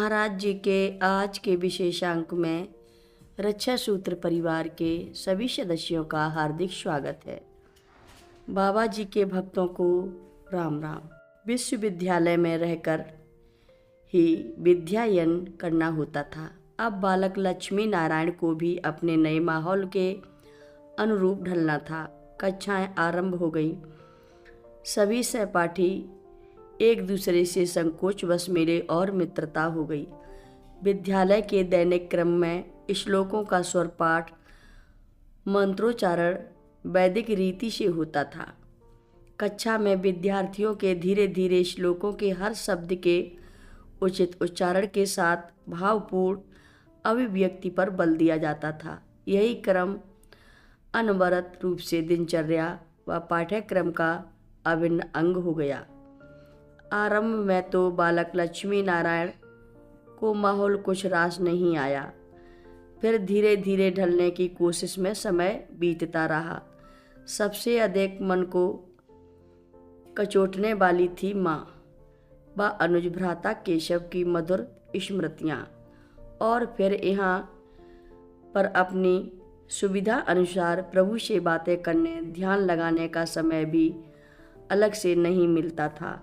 महाराज जी के आज के विशेषांक में रक्षा सूत्र परिवार के सभी सदस्यों का हार्दिक स्वागत है। बाबा जी के भक्तों को राम राम। विश्वविद्यालय में रहकर ही विद्यायन करना होता था। अब बालक लक्ष्मी नारायण को भी अपने नए माहौल के अनुरूप ढलना था। कक्षाएं आरंभ हो गई। सभी सहपाठी एक दूसरे से संकोचवश मिले और मित्रता हो गई। विद्यालय के दैनिक क्रम में श्लोकों का स्वर पाठ, मंत्रोच्चारण वैदिक रीति से होता था। कक्षा में विद्यार्थियों के धीरे धीरे श्लोकों के हर शब्द के उचित उच्चारण के साथ भावपूर्ण अभिव्यक्ति पर बल दिया जाता था। यही क्रम अनवरत रूप से दिनचर्या व पाठ्यक्रम का अभिन्न अंग हो गया। आरंभ में तो बालक लक्ष्मी नारायण को माहौल कुछ रास नहीं आया। फिर धीरे धीरे ढलने की कोशिश में समय बीतता रहा। सबसे अधिक मन को कचोटने वाली थी माँ व अनुज भ्राता केशव की मधुर स्मृतियाँ, और फिर यहाँ पर अपनी सुविधा अनुसार प्रभु से बातें करने, ध्यान लगाने का समय भी अलग से नहीं मिलता था।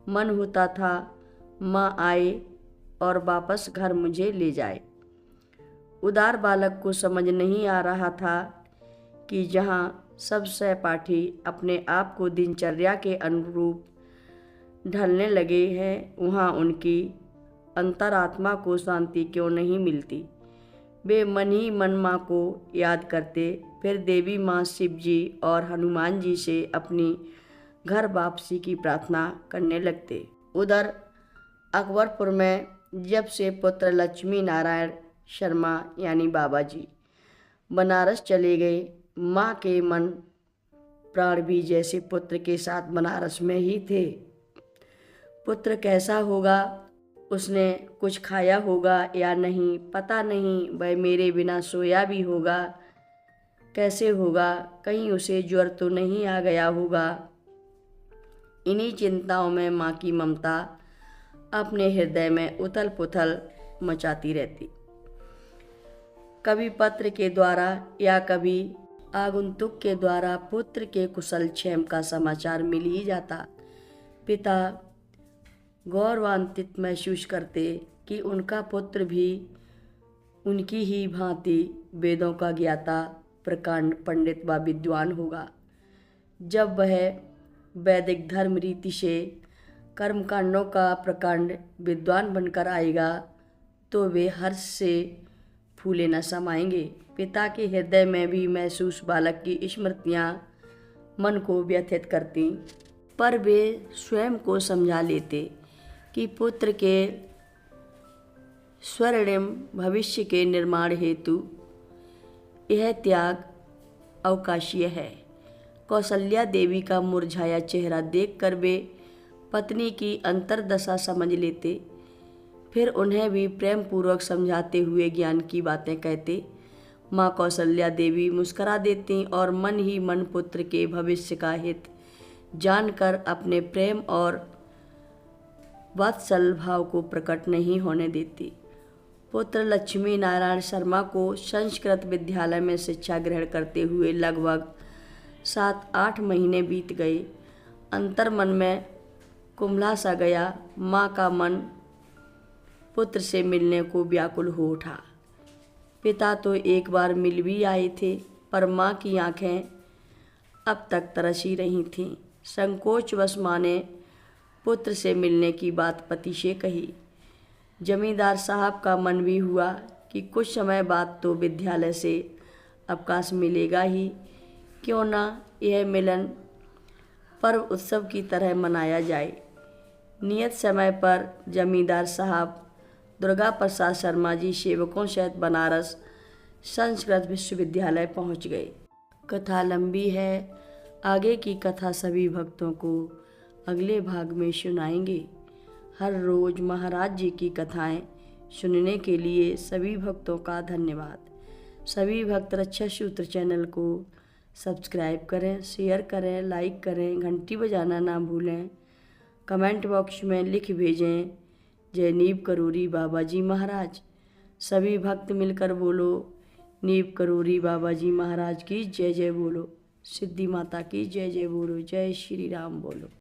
मन होता था माँ आए और वापस घर मुझे ले जाए। उदार बालक को समझ नहीं आ रहा था कि जहाँ सब सहपाठी अपने आप को दिनचर्या के अनुरूप ढलने लगे हैं, वहाँ उनकी अंतरात्मा को शांति क्यों नहीं मिलती। वे मन ही मन माँ को याद करते, फिर देवी माँ, शिव जी और हनुमान जी से अपनी घर वापसी की प्रार्थना करने लगते। उधर अकबरपुर में जब से पुत्र लक्ष्मी नारायण शर्मा यानी बाबा जी बनारस चले गए, माँ के मन प्राण भी जैसे पुत्र के साथ बनारस में ही थे। पुत्र कैसा होगा, उसने कुछ खाया होगा या नहीं पता नहीं, वह मेरे बिना सोया भी होगा, कैसे होगा, कहीं उसे ज्वर तो नहीं आ गया होगा। इन्हीं चिंताओं में माँ की ममता अपने हृदय में उथल पुथल मचाती रहती। कभी पत्र के द्वारा या कभी आगंतुक के द्वारा पुत्र के कुशल क्षेम का समाचार मिल ही जाता। पिता गौरवान्वित महसूस करते कि उनका पुत्र भी उनकी ही भांति वेदों का ज्ञाता, प्रकांड पंडित व विद्वान होगा। जब वह वैदिक धर्म रीति से कर्मकांडों का प्रकांड विद्वान बनकर आएगा तो वे हर्ष से फूले न समाएंगे। पिता के हृदय में भी महसूस बालक की स्मृतियाँ मन को व्यथित करती, पर वे स्वयं को समझा लेते कि पुत्र के स्वर्णिम भविष्य के निर्माण हेतु यह त्याग अवकाशीय है। कौशल्या देवी का मुरझाया चेहरा देखकर वे पत्नी की अंतर्दशा समझ लेते, फिर उन्हें भी प्रेम पूर्वक समझाते हुए ज्ञान की बातें कहते। माँ कौशल्या देवी मुस्करा देती और मन ही मन पुत्र के भविष्य का हित जानकर अपने प्रेम और वात्सल भाव को प्रकट नहीं होने देती। पुत्र लक्ष्मी नारायण शर्मा को संस्कृत विद्यालय में शिक्षा ग्रहण करते हुए लगभग 7-8 महीने बीत गए। अंतर्मन में कुम्हला सा गया। माँ का मन पुत्र से मिलने को व्याकुल हो उठा। पिता तो एक बार मिल भी आए थे, पर माँ की आंखें अब तक तरसी रही थीं। संकोचवश माँ ने पुत्र से मिलने की बात पति से कही। जमींदार साहब का मन भी हुआ कि कुछ समय बाद तो विद्यालय से अवकाश मिलेगा ही, क्यों ना यह मिलन पर्व उत्सव की तरह मनाया जाए। नियत समय पर जमींदार साहब दुर्गा प्रसाद शर्मा जी सेवकों सहित बनारस संस्कृत विश्वविद्यालय पहुंच गए। कथा लंबी है, आगे की कथा सभी भक्तों को अगले भाग में सुनाएंगे। हर रोज़ महाराज जी की कथाएं सुनने के लिए सभी भक्तों का धन्यवाद। सभी भक्त रक्षा सूत्र चैनल को सब्सक्राइब करें, शेयर करें, लाइक करें, घंटी बजाना ना भूलें। कमेंट बॉक्स में लिख भेजें जय नीव करोरी बाबा जी महाराज। सभी भक्त मिलकर बोलो, नीव करोरी बाबा जी महाराज की जय जय बोलो। सिद्धि माता की जय जय बोलो। जय श्री राम बोलो।